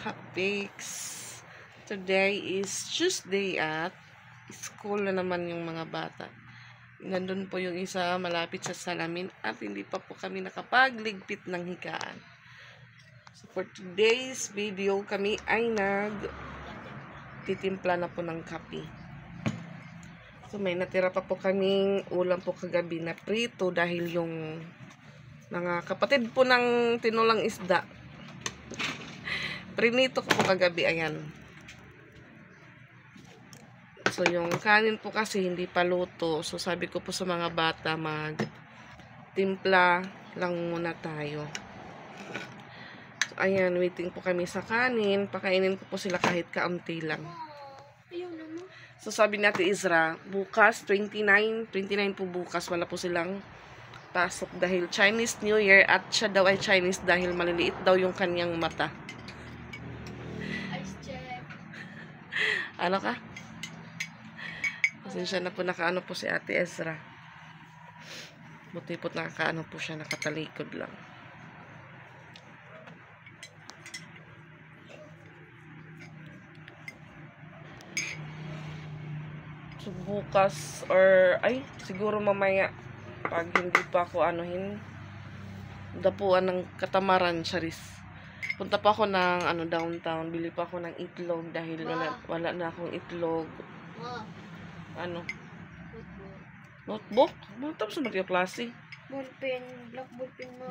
ka-pics. Today is Tuesday at school na naman yung mga bata. Nandun po yung isa malapit sa salamin at hindi pa po kami nakapagligpit ng higaan. So for today's video, kami ay titimpla na po ng kape. So may natira pa po kaming ulam po kagabi na prito dahil yung mga kapatid po ng tinulang isda. Prinito ko po kagabi, ayan. So yung kanin po kasi hindi pa luto. So sabi ko po sa mga bata, magtimpla lang muna tayo. So ayan, waiting po kami sa kanin. Pakainin ko po sila kahit kaunti lang. So sabi natin Izra, bukas 29 po bukas, wala po silang pasok dahil Chinese New Year at siya daw ay Chinese dahil maliliit daw yung kanyang mata. Ice check. Ano ka? Pasensya na po, nakaano po si Ate Ezra. Buti po nakaano po siya, nakatalikod lang. So bukas or siguro mamaya pag hindi pa ako anuhin dapuan ng katamaran, charis. Punta pa ako ng downtown, bili pa ako ng itlog dahil wala na akong itlog. Ano? Notebook? Tapos na yung klase. Ballpen, black ballpen mo.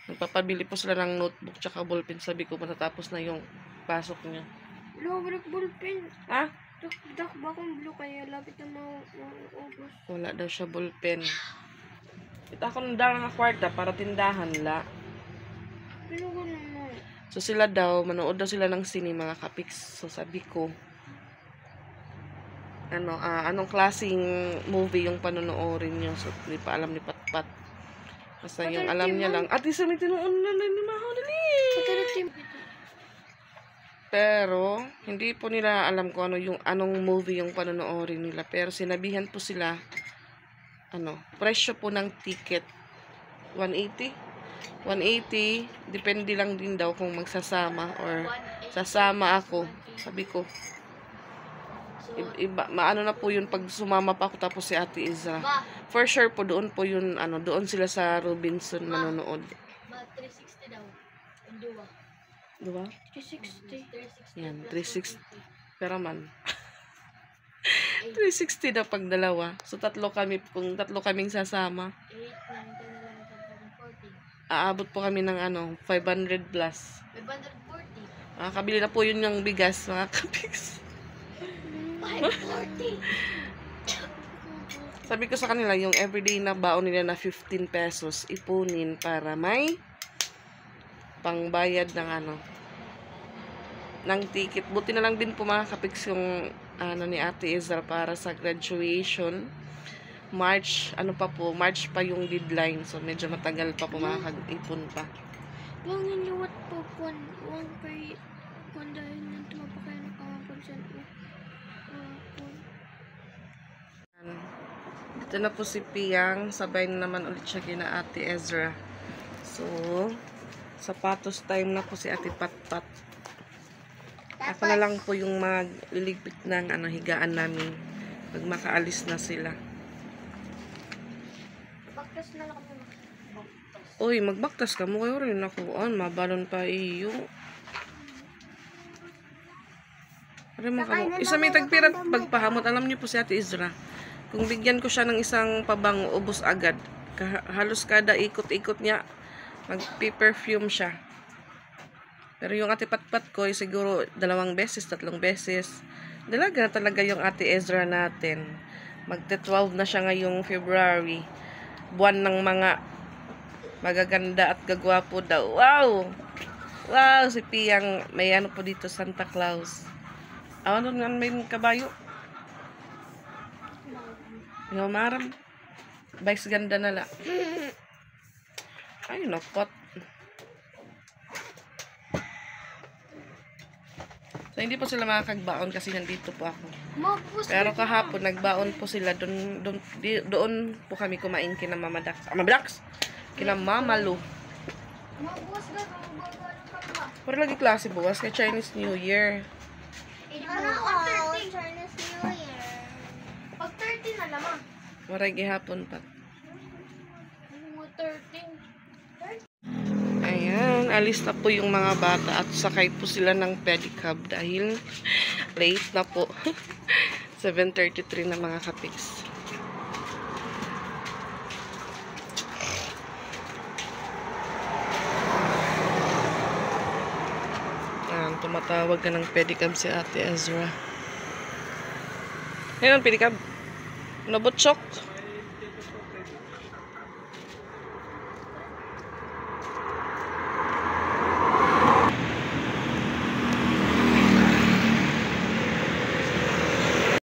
Nagpapabili po sila ng notebook tsaka ballpen. Sabi ko matatapos na yung pasok niya. Black ballpen. Ha? Dak ba akong blue kaya lapit na maubos. Wala daw siya ballpen. Ito ako ng darang na kwarta para tindahan la. Pero ganun mo. So sila daw, manood daw sila ng sine mga kapiks. So sabi ko, anong klaseng movie yung panonoorin nyo? So hindi pa alam ni Patpat. Basta yung alam niya lang, at isa may tinuon na ni Maho dali. Pero hindi po nila alam kung anong movie yung panonoorin nila. Pero sinabihan po sila, presyo po ng ticket 180. 180, depende lang din daw kung magsasama or sasama ako. Sabi ko, maano na po yun pag sumama pa ako tapos si Ate Iza. For sure po doon po yun, doon sila sa Robinson manonood. 360 daw. Dua. Diba? 360. Yan, 360. Pero man. 360 daw pag dalawa. So tatlo kaming sasama. 8, 9, 10, 11, 12, 13, 14. Aabot po kami ng 500 plus. 540. Kabili na po yun yung bigas, mga kapiks. 540. Sabi ko sa kanila, yung everyday na baon nila na 15 pesos, ipunin para may pangbayad ng ng ticket. Buti na lang din po mga kapiks yung ni Ate Ezra para sa graduation. March pa yung deadline. So, medyo matagal pa po makakag-ipon pa. Yung niluwat po, kung kay dahil nang tumapakay ng pagsan po. Dito na po si Piang. Sabay na naman ulit siya kina Ate Ezra. So, sapatos time na po si Ate Patpat. Ako na lang po yung magliligpit ng higaan namin pag makaalis na sila. Baktas na lang kami. Uy, magbaktas ka mo kayo rin ako. Mabalon pa iyo. Isa may tagpirat pagpahamot. Alam niyo po si Ate Izra. Kung bigyan ko siya ng isang pabango, ubos agad. Halos kada ikot-ikot niya, mag-perfume siya. Pero yung Ate Patpat ko, siguro 2 beses, 3 beses. Dalaga na talaga yung Ate Ezra natin. Magte-12 na siya ngayong February. Buwan ng mga magaganda at gagwapo daw. Wow! Wow! Si Piang, may po dito, Santa Claus. Ano nga may kabayo? Yung maram. Bikes ganda na la. Ay, nakot. So, hindi po sila makakagbaon kasi nandito po ako. Pero kahapon, nagbaon po sila. Doon po kami kumain kina Mama Dax. Mama Dax! Kina Mama Lu. Para lagi klase bukas kay Chinese New Year. Chinese New Year. Pag 13 na naman. Maray gihapon pa. 13. Ayan, alis na po yung mga bata at sakay po sila ng pedicab dahil late na po. 7:33 na mga kapiks. Ayan, tumatawag ka ng pedicab si Ate Ezra. Ayan, pedicab. Nabutsok.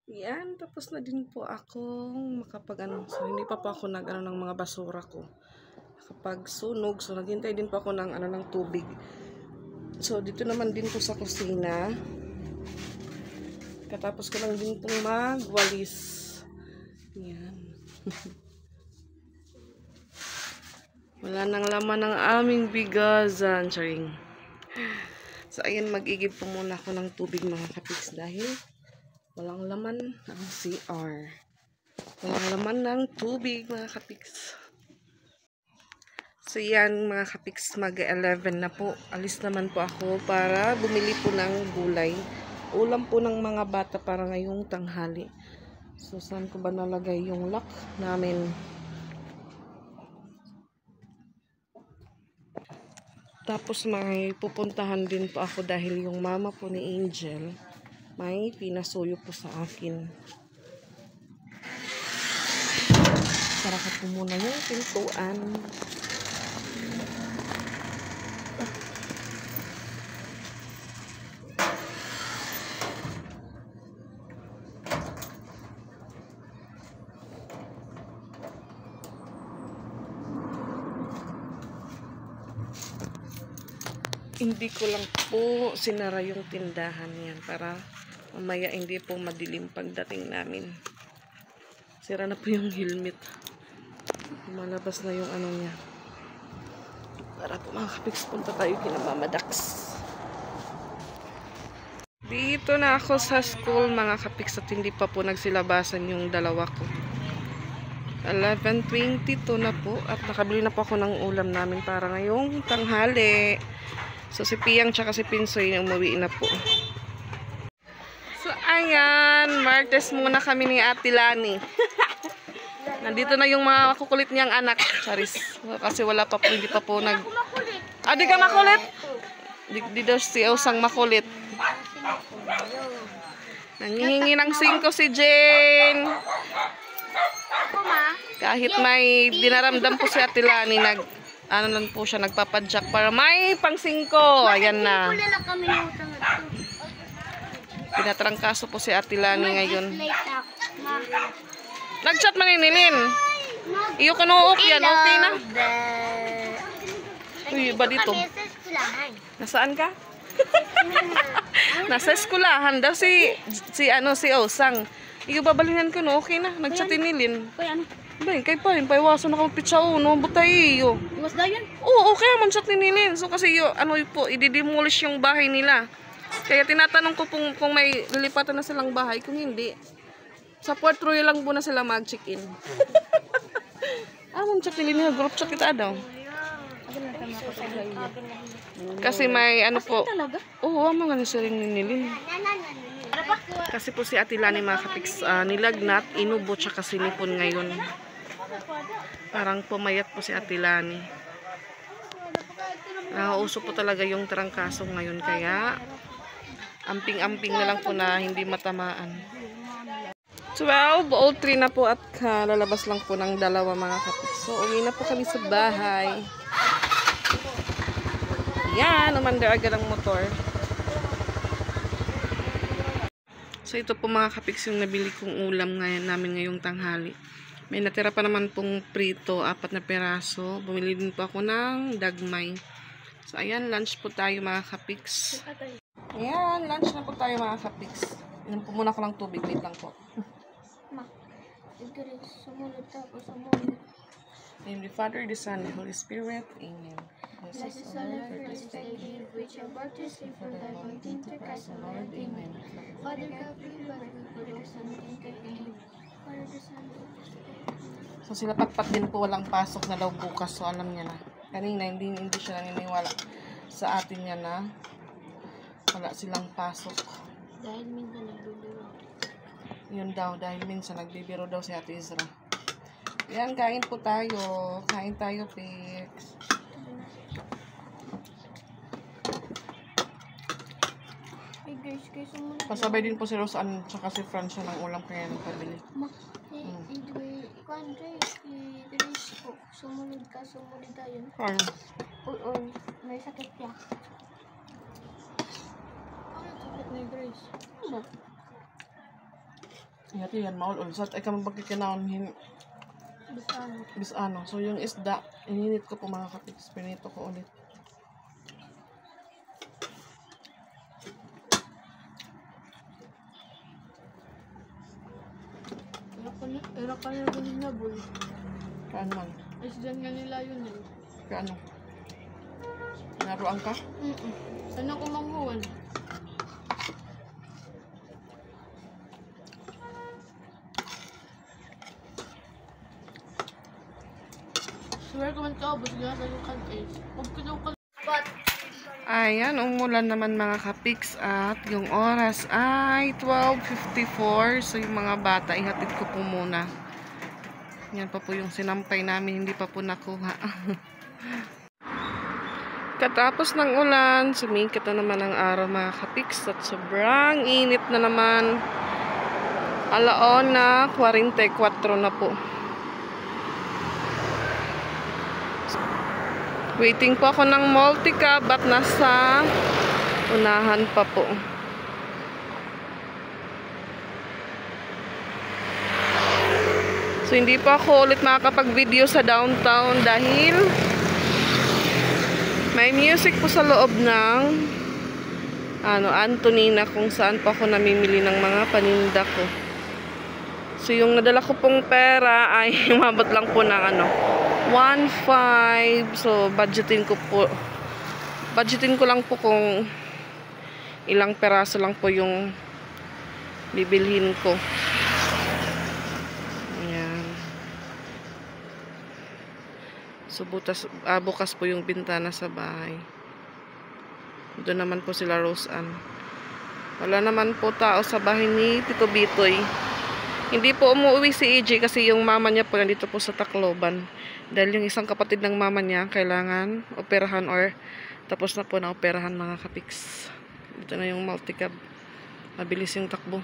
Yan, tapos na din po akong so hindi pa po ako ng mga basura ko. Kapag sunog, so naghintay din po ako ng ng tubig. So dito naman din po sa kusina. Katapos ko lang din pong magwalis. Yan. Wala nang laman ng aming bigasan, charing. So ayan, mag-igib po muna ako ng tubig mga kapiks dahil walang laman ang CR. Walang laman ng tubig, mga kapiks. So, yan, mga kapiks, mag-11 na po. Alis naman po ako para bumili po ng gulay. Ulam po ng mga bata para ngayong tanghali. So, saan ko ba nalagay yung lock namin? Tapos, may pupuntahan din po ako dahil yung mama po ni Angel may pinasuyo po sa akin. Sara ko po muna yung pintuan. Hindi ko lang po sinara yung tindahan yan para mamaya hindi po madilim pagdating namin. Sira na po yung helmet. Malabas na yung niya. Para po mga kapiks, punta tayo kina Mama Dax. Dito na ako sa school mga kapiks at hindi pa po nagsilabasan yung dalawa ko. 11:22 na po at nakabili na po ako ng ulam namin para ngayong tanghali. So si Piyang tsaka si Pinsoy umuwi na po. So ayan, Martes muna kami ni Ate Lani. Nandito na yung mga kukulit niyang anak. Charis. Kasi wala pa po, hindi pa po nag... Ah, di ka makulit? Di daw si Osang makulit. Nangihingi ng 5 si Jane. Kahit may dinaramdam po si Ate Lani, lang po siya, nagpapadyak para may pang 5. Ayan na. Pinatrangkaso po si Ate Lani ngayon. Nag-chat maninilin. Iyo ka nook yan, okay na. Uy, ba dito? Nasaan ka? Nasa eskulahan daw si Osang. Iyo babalingan ko no, okay na. Nag-chat nilin. Bay, kay pa yun, paiwaso na kami pitsa no, butay iyo. Iwas daw yun? Oo, okay man chat nilin. So kasi yo, po, i-demolish yung bahay nila. Kaya tinatanong ko kung may lilipatan na silang bahay, kung hindi. Sa Port Royal lang po na sila mag-check-in. Mong chat nilin, group chat kita daw. Kasi may po. Oo, mga nasiring nilin. Kasi po si Ate Lani mga kapiks, nilagnat, inubo, tsaka sinipon ngayon. Parang pumayat po si Ate Lani. Uso po talaga yung trangkaso ngayon, kaya amping-amping na lang po na hindi matamaan. 12:03 na po at lalabas lang po ng 2 mga kapiks. So, uwi na po kami sa bahay. Yan, umandar agad ang motor. So, ito po mga kapiks yung nabili kong ulam namin ngayong tanghali. May natira pa naman pong prito, 4 na peraso. Bumili din po ako ng dagmay. So, ayan, lunch po tayo mga kapiks. Ayan, lunch na po tayo mga kapiks. Inom po muna ko ng tubig. Wait lang po. Sumunod tapos sumunod. In the Father, the Son, the Holy Spirit. Amen. Blessed is all of your perspective, which are brought to us from thy fountain to Christ the Lord. Amen. Father God, we pray for the Son, and Father, the Son, and the Spirit. So sila Patpat din po walang pasok na daw bukas. So alam niya na. Kanina hindi siya naniniwala sa atin niya na wala silang pasok. Dahil minsan nagbibiro. Yun daw, dahil minsan nagbibiro daw si Ate Izra. Yan, kain po tayo. Kain tayo, Pix. Hey guys, sumunod. Pasabay din po si Roseanne tsaka si Francia ng ulam kaya nagpabili. Grace po, sumunod tayo. Ano? Uy, may sakit siya. Ano sakit ni Grace? Ano? Ingati yan, maul-ulsat. Ay kami pagkikinahon bisano. So yung isda, ininit ko po mga kapix. Pinito ko ulit. Era ka na gunin na boy. Kaan man? Is dyan nga nila yun eh. Kaano? Naruan ka? Ano ko manghuwan? Swear ko man kaubos nga sa yung kantis. Huwag ko daw Ayan, umulan naman mga kapiks at yung oras ay 12:54. So yung mga bata, ihatid ko po muna. Yan pa po yung sinampay namin, hindi pa po nakuha. Katapos ng ulan, sumikat na naman ang araw mga kapiks at sobrang init na naman. 1:44 na po. Waiting po ako ng multi-cab at nasa unahan pa po. So hindi pa ako ulit makakapag-video sa downtown dahil may music po sa loob ng Antonina kung saan pa ako namimili ng mga paninda ko. So yung nadala ko pong pera ay umabot lang po ng 1.5. So budgetin ko lang po kung ilang peraso lang po yung bibilhin ko. Ayan. So bukas po yung bintana sa bahay. Doon naman po sila Roseanne. Wala naman po tao sa bahay ni Tito Bitoy. Hindi po umuwi si EJ kasi yung mama niya po nandito po sa Tacloban. Dahil yung isang kapatid ng mama niya kailangan operahan or tapos na po na operahan mga kapiks. Ito na yung multi-cab. Mabilis yung takbo.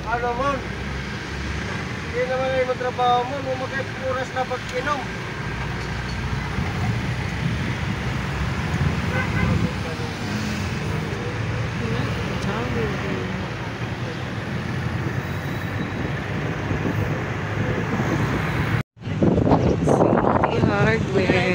Ano mo? Hindi naman ay matrabaho mo, oras na pag-inom. Hardware.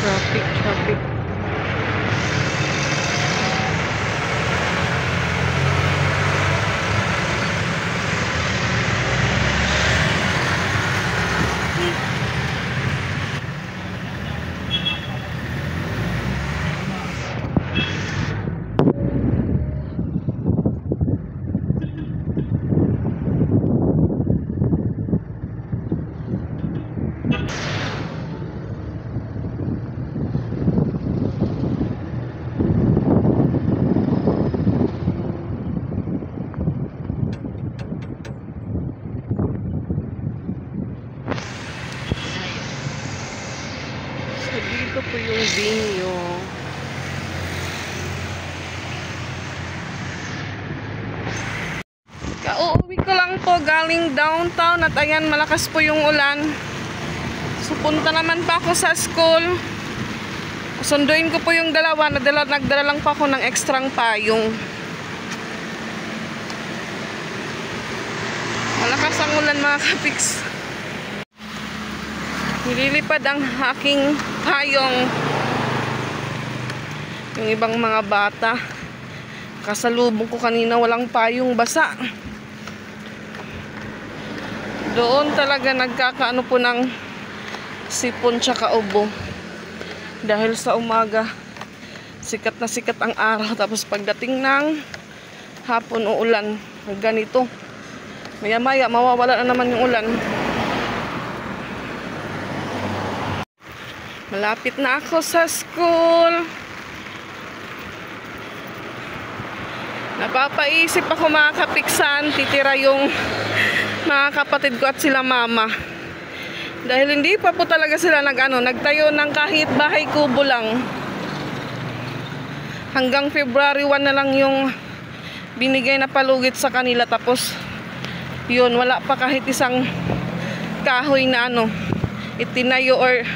Traffic. galing downtown at ayan, malakas po yung ulan. So, punta naman pa ako sa school. Sunduin ko po yung dalawa. Nagdala lang pa ako ng ekstrang payong. Malakas ang ulan mga kapiks. Nililipad ang aking payong. Yung ibang mga bata. Kasalubong ko kanina walang payong basa. Doon talaga nagkakaano po ng sipon tsaka ubo. Dahil sa umaga, sikat na sikat ang araw. Tapos pagdating ng hapon o ulan, ganito. Maya-maya, mawawala na naman yung ulan. Malapit na ako sa school. Napapaisip ako mga kapiksan, titira yung mga kapatid ko at sila mama. Dahil hindi pa po talaga sila nagtayo ng kahit bahay kubo lang. Hanggang February 1 na lang yung binigay na palugit sa kanila. Tapos yun, wala pa kahit isang kahoy na itinayo or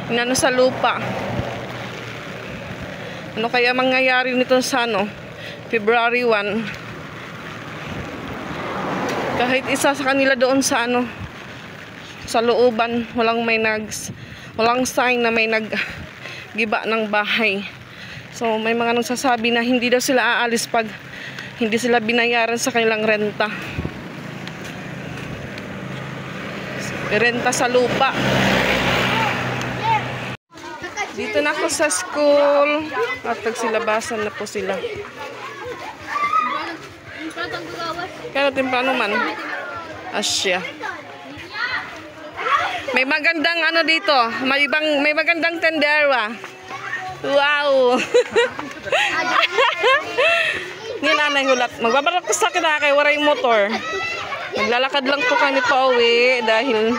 inano sa lupa. Ano kaya mangyayari nito sa February 1? Kahit isa sa kanila doon sa sa looban, walang sign na may naggiba ng bahay. So may mga nagsasabi na hindi daw sila aalis pag hindi sila binayaran sa kanilang renta. Renta sa lupa. Dito na ako sa school at nagsilabasan na po sila. Kaya temprano man. Asya. May magandang dito. May magandang tendera. Wow. Ngayon nanay hulat. Magbabarak ko sa akin kay waray motor. Maglalakad lang po kami pa uwi dahil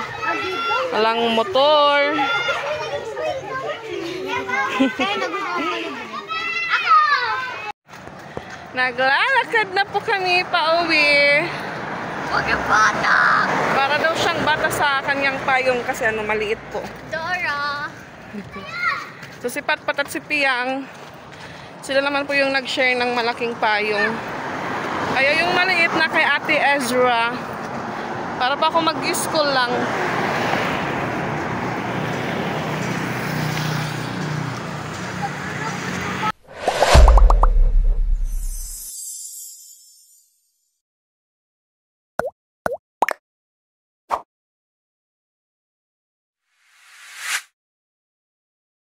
walang motor. Naglalakad na po kami pa uwi. Para daw siyang bata sa kanyang payong kasi maliit po. Dora. So si Patpat at si Piang, sila naman po yung nag-share ng malaking payong. Ayaw yung maliit na kay Ate Ezra. Para pa ako mag-school lang.